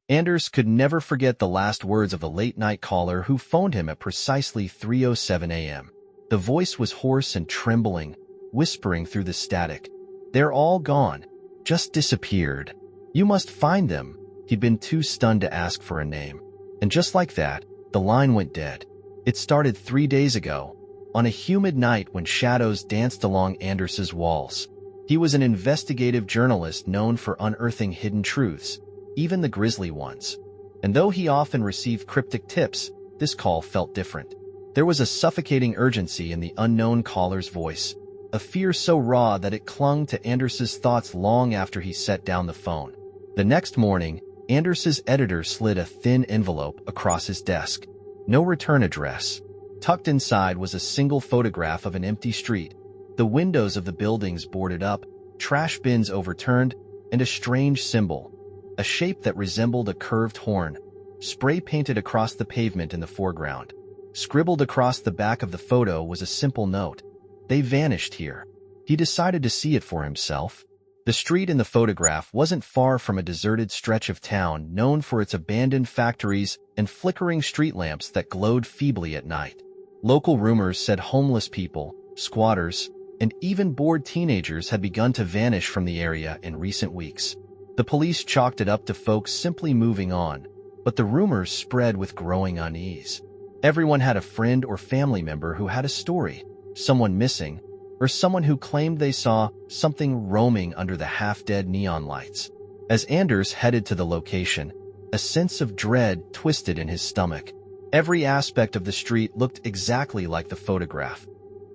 Anders could never forget the last words of the late-night caller who phoned him at precisely 3:07 a.m. The voice was hoarse and trembling, whispering through the static. "They're all gone. Just disappeared. You must find them." He'd been too stunned to ask for a name. And just like that, the line went dead. It started 3 days ago, on a humid night when shadows danced along Anders's walls. He was an investigative journalist known for unearthing hidden truths, even the grisly ones. And though he often received cryptic tips, this call felt different. There was a suffocating urgency in the unknown caller's voice, a fear so raw that it clung to Anders's thoughts long after he set down the phone. The next morning, Anders's editor slid a thin envelope across his desk. No return address. Tucked inside was a single photograph of an empty street, the windows of the buildings boarded up, trash bins overturned, and a strange symbol, a shape that resembled a curved horn, spray-painted across the pavement in the foreground. Scribbled across the back of the photo was a simple note: "They vanished here." He decided to see it for himself. The street in the photograph wasn't far from a deserted stretch of town known for its abandoned factories and flickering street lamps that glowed feebly at night. Local rumors said homeless people, squatters, and even bored teenagers had begun to vanish from the area in recent weeks. The police chalked it up to folks simply moving on, but the rumors spread with growing unease. Everyone had a friend or family member who had a story, someone missing, or someone who claimed they saw something roaming under the half-dead neon lights. As Anders headed to the location, a sense of dread twisted in his stomach. Every aspect of the street looked exactly like the photograph.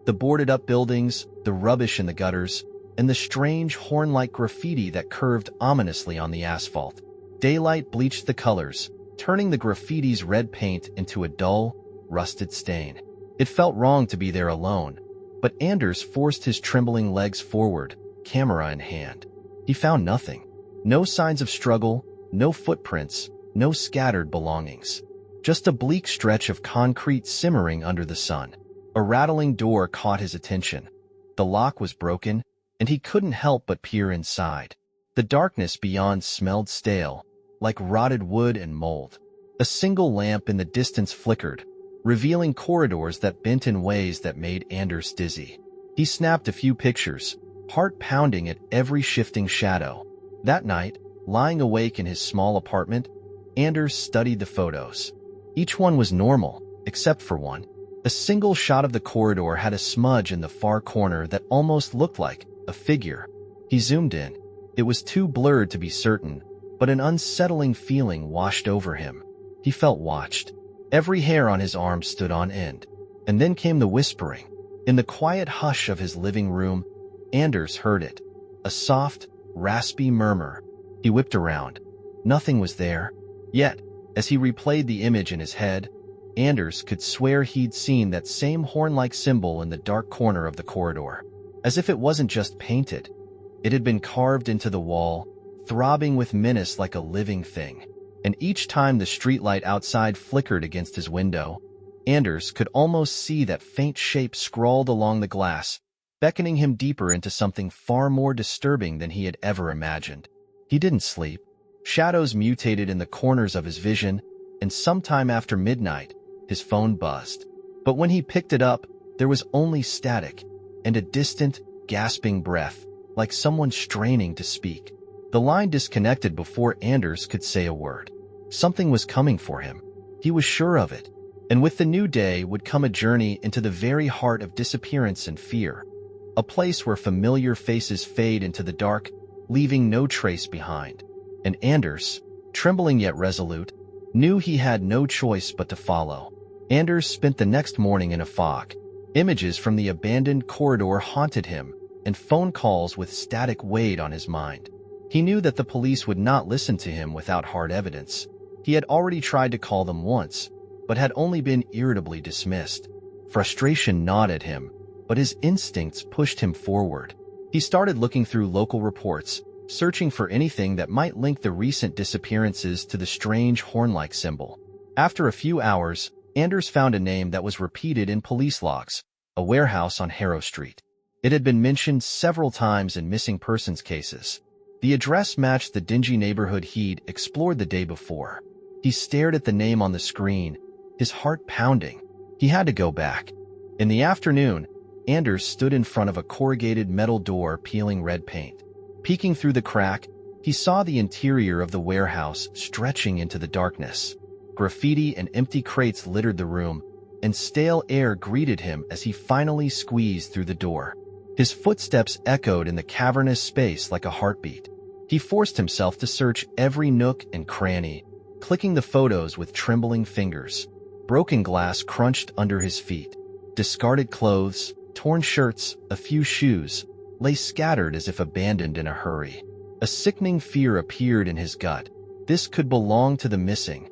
The boarded-up buildings, the rubbish in the gutters, and the strange horn-like graffiti that curved ominously on the asphalt. Daylight bleached the colors, turning the graffiti's red paint into a dull, rusted stain. It felt wrong to be there alone, but Anders forced his trembling legs forward, camera in hand. He found nothing. No signs of struggle, no footprints, no scattered belongings. Just a bleak stretch of concrete simmering under the sun. A rattling door caught his attention. The lock was broken, and he couldn't help but peer inside. The darkness beyond smelled stale, like rotted wood and mold. A single lamp in the distance flickered, revealing corridors that bent in ways that made Anders dizzy. He snapped a few pictures, heart pounding at every shifting shadow. That night, lying awake in his small apartment, Anders studied the photos. Each one was normal, except for one. A single shot of the corridor had a smudge in the far corner that almost looked like a figure. He zoomed in. It was too blurred to be certain, but an unsettling feeling washed over him. He felt watched. Every hair on his arm stood on end. And then came the whispering. In the quiet hush of his living room, Anders heard it. A soft, raspy murmur. He whipped around. Nothing was there. Yet, as he replayed the image in his head, Anders could swear he'd seen that same horn-like symbol in the dark corner of the corridor. As if it wasn't just painted. It had been carved into the wall, throbbing with menace like a living thing. And each time the streetlight outside flickered against his window, Anders could almost see that faint shape scrawled along the glass, beckoning him deeper into something far more disturbing than he had ever imagined. He didn't sleep. Shadows mutated in the corners of his vision, and sometime after midnight, his phone buzzed. But when he picked it up, there was only static, and a distant, gasping breath, like someone straining to speak. The line disconnected before Anders could say a word. Something was coming for him. He was sure of it. And with the new day would come a journey into the very heart of disappearance and fear. A place where familiar faces fade into the dark, leaving no trace behind. And Anders, trembling yet resolute, knew he had no choice but to follow. Anders spent the next morning in a fog. Images from the abandoned corridor haunted him, and phone calls with static weighed on his mind. He knew that the police would not listen to him without hard evidence. He had already tried to call them once, but had only been irritably dismissed. Frustration gnawed at him, but his instincts pushed him forward. He started looking through local reports, searching for anything that might link the recent disappearances to the strange horn-like symbol. After a few hours, Anders found a name that was repeated in police logs, a warehouse on Harrow Street. It had been mentioned several times in missing persons cases. The address matched the dingy neighborhood he'd explored the day before. He stared at the name on the screen, his heart pounding. He had to go back. In the afternoon, Anders stood in front of a corrugated metal door peeling red paint. Peeking through the crack, he saw the interior of the warehouse stretching into the darkness. Graffiti and empty crates littered the room, and stale air greeted him as he finally squeezed through the door. His footsteps echoed in the cavernous space like a heartbeat. He forced himself to search every nook and cranny, clicking the photos with trembling fingers. Broken glass crunched under his feet. Discarded clothes, torn shirts, a few shoes, lay scattered as if abandoned in a hurry. A sickening fear appeared in his gut. This could belong to the missing.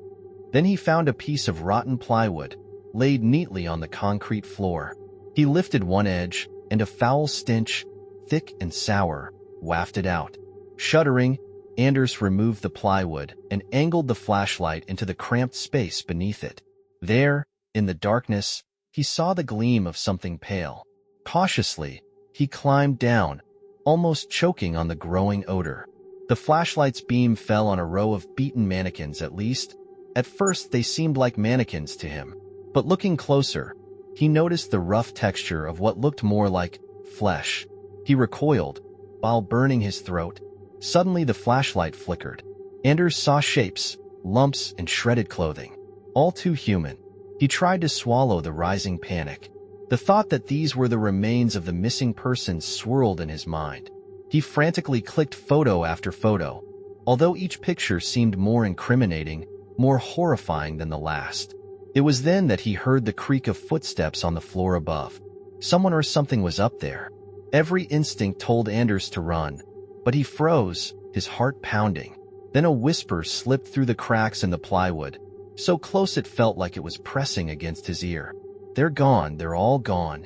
Then he found a piece of rotten plywood, laid neatly on the concrete floor. He lifted one edge, and a foul stench, thick and sour, wafted out. Shuddering, Anders removed the plywood and angled the flashlight into the cramped space beneath it. There, in the darkness, he saw the gleam of something pale. Cautiously, he climbed down, almost choking on the growing odor. The flashlight's beam fell on a row of beaten mannequins at least. At first, they seemed like mannequins to him. But looking closer, he noticed the rough texture of what looked more like flesh. He recoiled, while burning his throat. Suddenly the flashlight flickered. Anders saw shapes, lumps, and shredded clothing. All too human. He tried to swallow the rising panic. The thought that these were the remains of the missing person swirled in his mind. He frantically clicked photo after photo, although each picture seemed more incriminating, more horrifying than the last. It was then that he heard the creak of footsteps on the floor above. Someone or something was up there. Every instinct told Anders to run, but he froze, his heart pounding. Then a whisper slipped through the cracks in the plywood, so close it felt like it was pressing against his ear. "They're gone, they're all gone."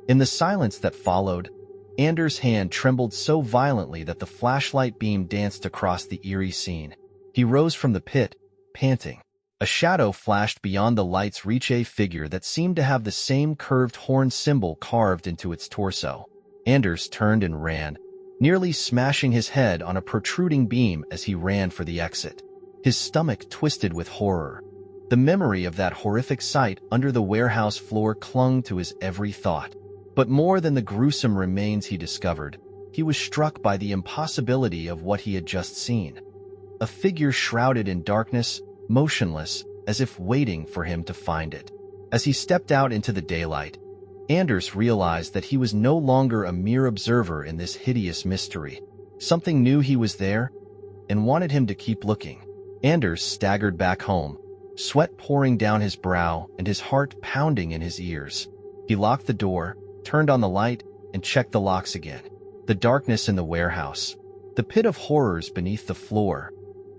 In the silence that followed, Anders' hand trembled so violently that the flashlight beam danced across the eerie scene. He rose from the pit, panting. A shadow flashed beyond the light's reach, a figure that seemed to have the same curved horn symbol carved into its torso. Anders turned and ran, nearly smashing his head on a protruding beam as he ran for the exit. His stomach twisted with horror. The memory of that horrific sight under the warehouse floor clung to his every thought. But more than the gruesome remains he discovered, he was struck by the impossibility of what he had just seen. A figure shrouded in darkness, motionless, as if waiting for him to find it. As he stepped out into the daylight, Anders realized that he was no longer a mere observer in this hideous mystery. Something knew he was there and wanted him to keep looking. Anders staggered back home, sweat pouring down his brow and his heart pounding in his ears. He locked the door, turned on the light, and checked the locks again. The darkness in the warehouse, the pit of horrors beneath the floor,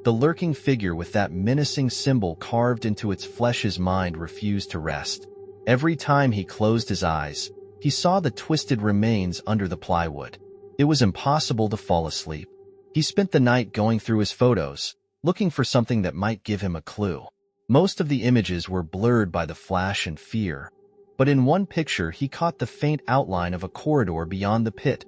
the lurking figure with that menacing symbol carved into its flesh. His mind refused to rest. Every time he closed his eyes, he saw the twisted remains under the plywood. It was impossible to fall asleep. He spent the night going through his photos, looking for something that might give him a clue. Most of the images were blurred by the flash and fear, but in one picture he caught the faint outline of a corridor beyond the pit,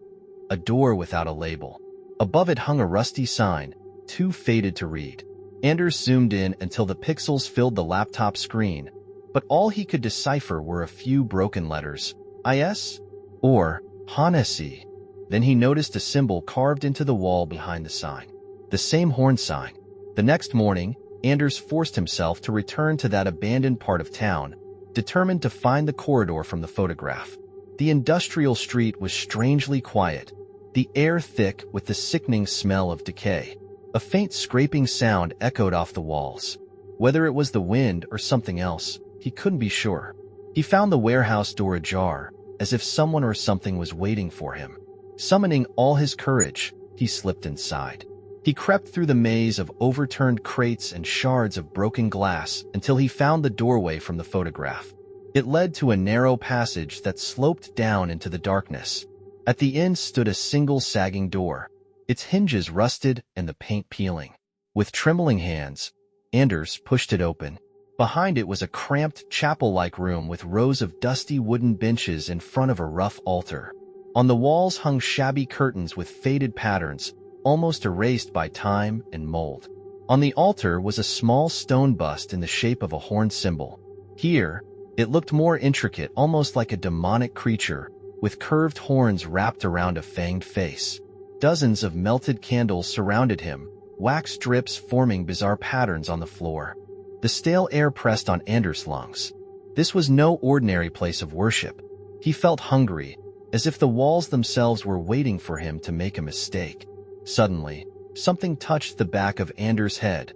a door without a label. Above it hung a rusty sign, too faded to read. Anders zoomed in until the pixels filled the laptop screen, but all he could decipher were a few broken letters, IS or Hanesi. Then he noticed a symbol carved into the wall behind the sign, the same horn sign. The next morning, Anders forced himself to return to that abandoned part of town, determined to find the corridor from the photograph. The industrial street was strangely quiet, the air thick with the sickening smell of decay. A faint scraping sound echoed off the walls. Whether it was the wind or something else, he couldn't be sure. He found the warehouse door ajar, as if someone or something was waiting for him. Summoning all his courage, he slipped inside. He crept through the maze of overturned crates and shards of broken glass until he found the doorway from the photograph. It led to a narrow passage that sloped down into the darkness. At the end stood a single sagging door, its hinges rusted and the paint peeling. With trembling hands, Anders pushed it open. Behind it was a cramped chapel-like room with rows of dusty wooden benches in front of a rough altar. On the walls hung shabby curtains with faded patterns, almost erased by time and mold. On the altar was a small stone bust in the shape of a horn symbol. Here, it looked more intricate, almost like a demonic creature, with curved horns wrapped around a fanged face. Dozens of melted candles surrounded him, wax drips forming bizarre patterns on the floor. The stale air pressed on Anders' lungs. This was no ordinary place of worship. He felt hungry, as if the walls themselves were waiting for him to make a mistake. Suddenly, something touched the back of Anders' head,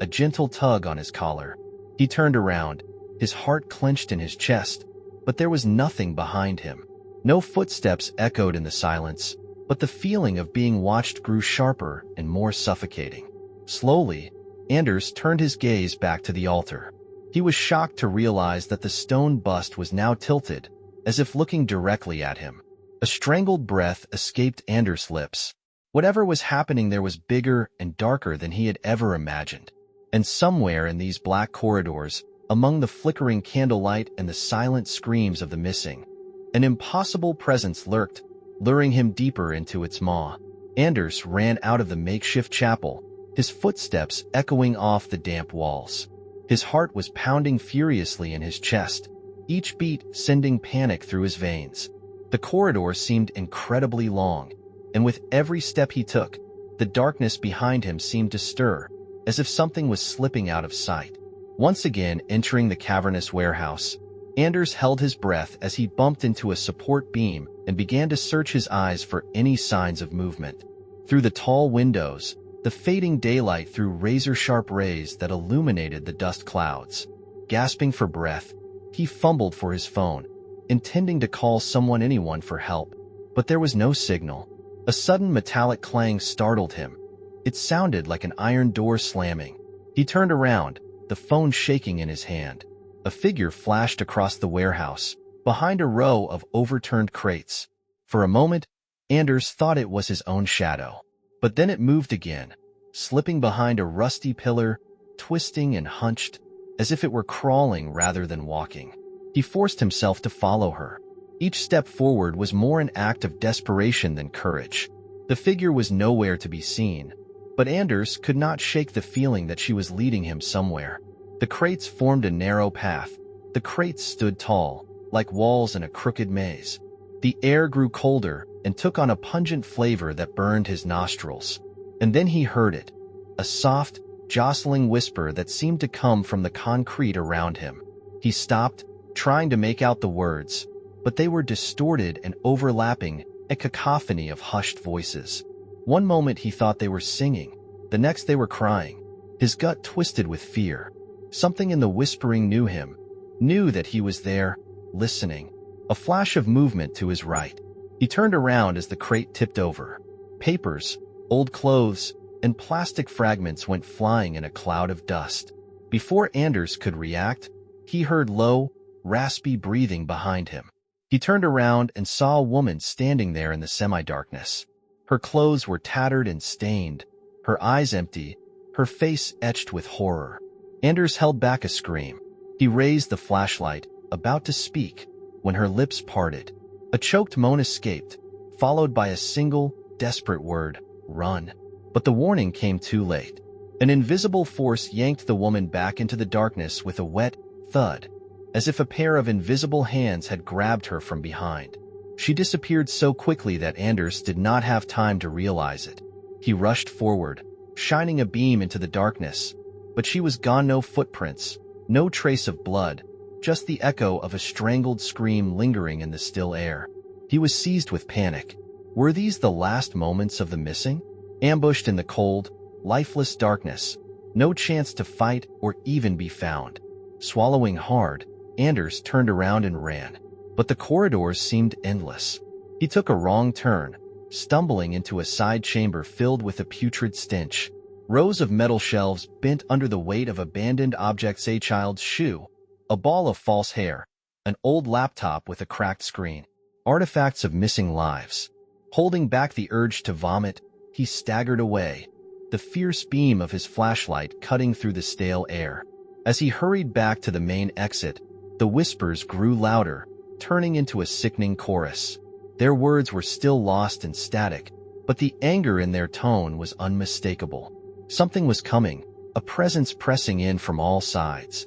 a gentle tug on his collar. He turned around, his heart clenched in his chest, but there was nothing behind him. No footsteps echoed in the silence, but the feeling of being watched grew sharper and more suffocating. Slowly, Anders turned his gaze back to the altar. He was shocked to realize that the stone bust was now tilted, as if looking directly at him. A strangled breath escaped Anders' lips. Whatever was happening there was bigger and darker than he had ever imagined. And somewhere in these black corridors, among the flickering candlelight and the silent screams of the missing, an impossible presence lurked, luring him deeper into its maw. Anders ran out of the makeshift chapel, his footsteps echoing off the damp walls. His heart was pounding furiously in his chest, each beat sending panic through his veins. The corridor seemed incredibly long, and with every step he took, the darkness behind him seemed to stir, as if something was slipping out of sight. Once again entering the cavernous warehouse, Anders held his breath as he bumped into a support beam and began to search his eyes for any signs of movement. Through the tall windows, the fading daylight threw razor-sharp rays that illuminated the dust clouds. Gasping for breath, he fumbled for his phone, intending to call anyone for help, but there was no signal. A sudden metallic clang startled him. It sounded like an iron door slamming. He turned around, the phone shaking in his hand. A figure flashed across the warehouse, behind a row of overturned crates. For a moment, Anders thought it was his own shadow. But then it moved again, slipping behind a rusty pillar, twisting and hunched, as if it were crawling rather than walking. He forced himself to follow her. Each step forward was more an act of desperation than courage. The figure was nowhere to be seen, but Anders could not shake the feeling that she was leading him somewhere. The crates formed a narrow path. The crates stood tall, like walls in a crooked maze. The air grew colder and took on a pungent flavor that burned his nostrils. And then he heard it, a soft, jostling whisper that seemed to come from the concrete around him. He stopped, trying to make out the words, but they were distorted and overlapping, a cacophony of hushed voices. One moment he thought they were singing, the next they were crying. His gut twisted with fear. Something in the whispering knew him, knew that he was there, listening. A flash of movement to his right. He turned around as the crate tipped over. Papers, old clothes, and plastic fragments went flying in a cloud of dust. Before Anders could react, he heard low, raspy breathing behind him. He turned around and saw a woman standing there in the semi-darkness. Her clothes were tattered and stained, her eyes empty, her face etched with horror. Anders held back a scream. He raised the flashlight, about to speak, when her lips parted. A choked moan escaped, followed by a single, desperate word, "Run." But the warning came too late. An invisible force yanked the woman back into the darkness with a wet thud, as if a pair of invisible hands had grabbed her from behind. She disappeared so quickly that Anders did not have time to realize it. He rushed forward, shining a beam into the darkness, but she was gone. No footprints, no trace of blood, just the echo of a strangled scream lingering in the still air. He was seized with panic. Were these the last moments of the missing? Ambushed in the cold, lifeless darkness, no chance to fight or even be found. Swallowing hard, Anders turned around and ran. But the corridors seemed endless. He took a wrong turn, stumbling into a side chamber filled with a putrid stench. Rows of metal shelves bent under the weight of abandoned objects, a child's shoe, a ball of false hair, an old laptop with a cracked screen, artifacts of missing lives. Holding back the urge to vomit, he staggered away, the fierce beam of his flashlight cutting through the stale air. As he hurried back to the main exit, the whispers grew louder, turning into a sickening chorus. Their words were still lost in static, but the anger in their tone was unmistakable. Something was coming, a presence pressing in from all sides.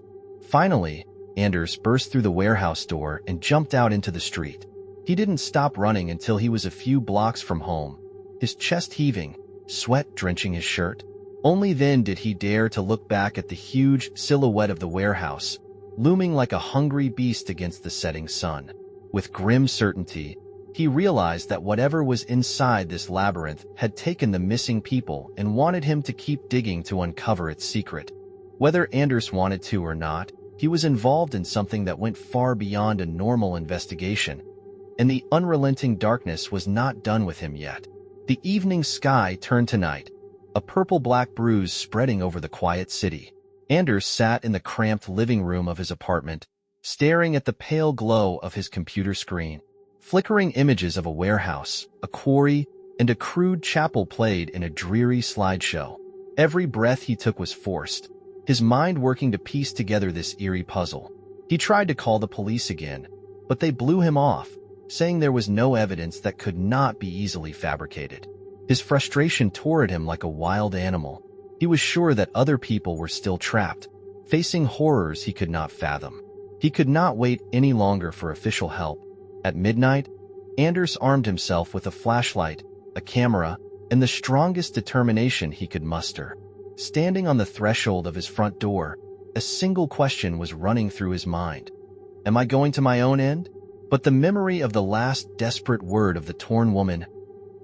Finally, Anders burst through the warehouse door and jumped out into the street. He didn't stop running until he was a few blocks from home, his chest heaving, sweat drenching his shirt. Only then did he dare to look back at the huge silhouette of the warehouse, looming like a hungry beast against the setting sun. With grim certainty, he realized that whatever was inside this labyrinth had taken the missing people and wanted him to keep digging to uncover its secret. Whether Anders wanted to or not, he was involved in something that went far beyond a normal investigation, and the unrelenting darkness was not done with him yet. The evening sky turned to night, a purple-black bruise spreading over the quiet city. Anders sat in the cramped living room of his apartment, staring at the pale glow of his computer screen. Flickering images of a warehouse, a quarry, and a crude chapel played in a dreary slideshow. Every breath he took was forced, his mind working to piece together this eerie puzzle. He tried to call the police again, but they blew him off, saying there was no evidence that could not be easily fabricated. His frustration tore at him like a wild animal. He was sure that other people were still trapped, facing horrors he could not fathom. He could not wait any longer for official help. At midnight, Anders armed himself with a flashlight, a camera, and the strongest determination he could muster. Standing on the threshold of his front door, a single question was running through his mind. Am I going to my own end? But the memory of the last desperate word of the torn woman,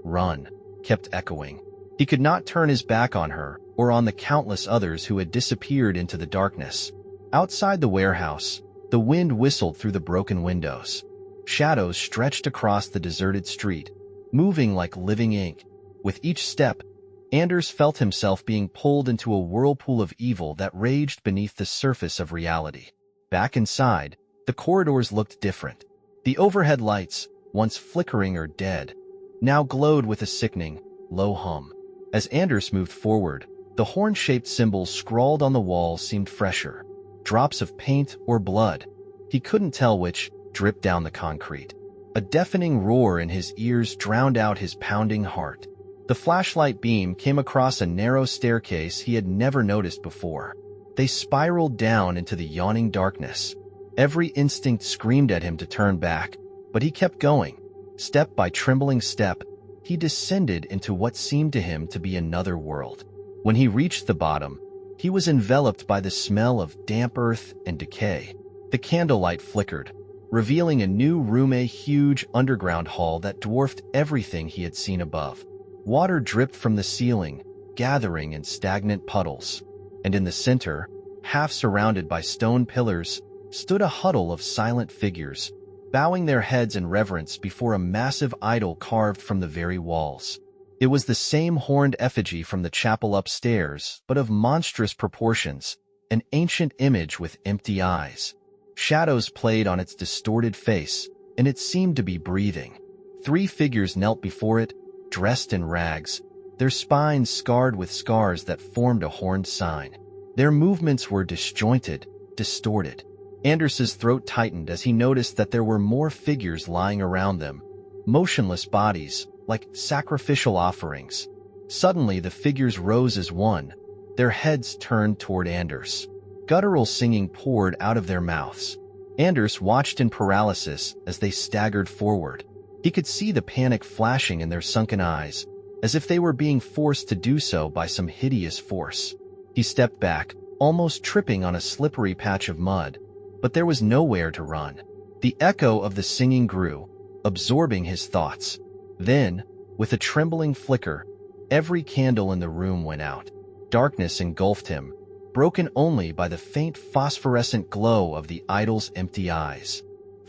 "Run," kept echoing. He could not turn his back on her or on the countless others who had disappeared into the darkness. Outside the warehouse, the wind whistled through the broken windows. Shadows stretched across the deserted street, moving like living ink. With each step, Anders felt himself being pulled into a whirlpool of evil that raged beneath the surface of reality. Back inside, the corridors looked different. The overhead lights, once flickering or dead, now glowed with a sickening, low hum. As Anders moved forward, the horn-shaped symbols scrawled on the walls seemed fresher. Drops of paint or blood, he couldn't tell which, dripped down the concrete. A deafening roar in his ears drowned out his pounding heart. The flashlight beam came across a narrow staircase he had never noticed before. They spiraled down into the yawning darkness. Every instinct screamed at him to turn back, but he kept going. Step by trembling step, he descended into what seemed to him to be another world. When he reached the bottom, he was enveloped by the smell of damp earth and decay. The candlelight flickered, revealing a new room, a huge underground hall that dwarfed everything he had seen above. Water dripped from the ceiling, gathering in stagnant puddles. And in the center, half surrounded by stone pillars, stood a huddle of silent figures, bowing their heads in reverence before a massive idol carved from the very walls. It was the same horned effigy from the chapel upstairs, but of monstrous proportions, an ancient image with empty eyes. Shadows played on its distorted face, and it seemed to be breathing. 3 figures knelt before it, dressed in rags, their spines scarred with scars that formed a horned sign. Their movements were disjointed, distorted. Anders's throat tightened as he noticed that there were more figures lying around them, motionless bodies, like sacrificial offerings. Suddenly the figures rose as one, their heads turned toward Anders. Guttural singing poured out of their mouths. Anders watched in paralysis as they staggered forward. He could see the panic flashing in their sunken eyes, as if they were being forced to do so by some hideous force. He stepped back, almost tripping on a slippery patch of mud, but there was nowhere to run. The echo of the singing grew, absorbing his thoughts. Then, with a trembling flicker, every candle in the room went out. Darkness engulfed him, broken only by the faint phosphorescent glow of the idol's empty eyes.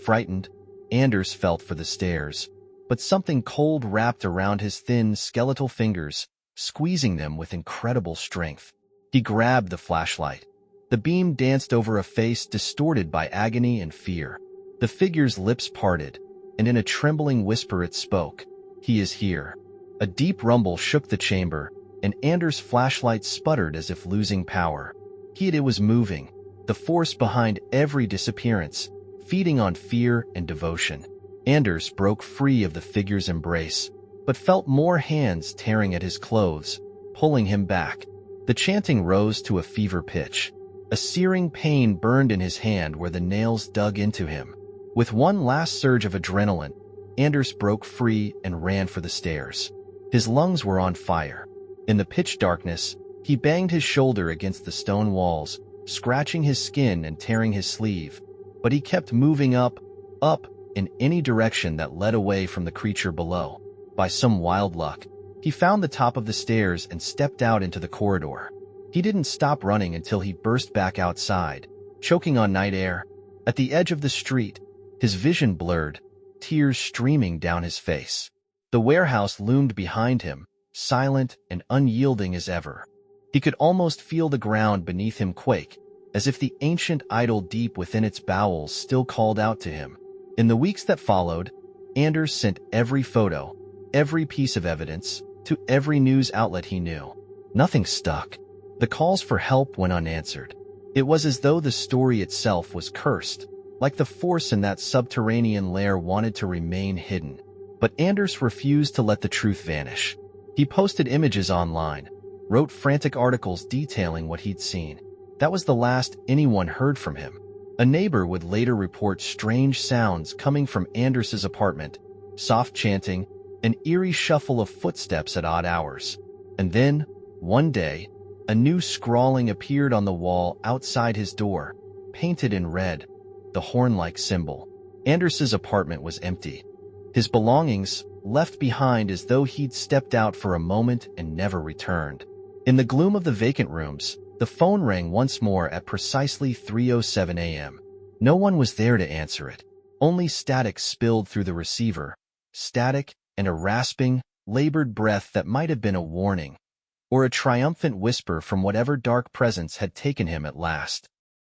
Frightened, Anders felt for the stairs, but something cold wrapped around his thin, skeletal fingers, squeezing them with incredible strength. He grabbed the flashlight. The beam danced over a face distorted by agony and fear. The figure's lips parted, and in a trembling whisper it spoke. "He is here." A deep rumble shook the chamber, and Anders' flashlight sputtered as if losing power. It was moving, the force behind every disappearance, feeding on fear and devotion. Anders broke free of the figure's embrace, but felt more hands tearing at his clothes, pulling him back. The chanting rose to a fever pitch. A searing pain burned in his hand where the nails dug into him. With one last surge of adrenaline, Anders broke free and ran for the stairs. His lungs were on fire. In the pitch darkness, he banged his shoulder against the stone walls, scratching his skin and tearing his sleeve. But he kept moving up, in any direction that led away from the creature below. By some wild luck, he found the top of the stairs and stepped out into the corridor. He didn't stop running until he burst back outside, choking on night air. At the edge of the street, his vision blurred, tears streaming down his face. The warehouse loomed behind him, silent and unyielding as ever. He could almost feel the ground beneath him quake, as if the ancient idol deep within its bowels still called out to him. In the weeks that followed, Anders sent every photo, every piece of evidence, to every news outlet he knew. Nothing stuck. The calls for help went unanswered. It was as though the story itself was cursed, like the force in that subterranean lair wanted to remain hidden. But Anders refused to let the truth vanish. He posted images online, wrote frantic articles detailing what he'd seen. That was the last anyone heard from him. A neighbor would later report strange sounds coming from Anders's apartment, soft chanting, an eerie shuffle of footsteps at odd hours. And then, one day, a new scrawling appeared on the wall outside his door, painted in red, the horn-like symbol. Anders's apartment was empty. His belongings left behind as though he'd stepped out for a moment and never returned. In the gloom of the vacant rooms, the phone rang once more at precisely 3:07 a.m. No one was there to answer it. Only static spilled through the receiver. Static and a rasping, labored breath that might have been a warning, or a triumphant whisper from whatever dark presence had taken him at last.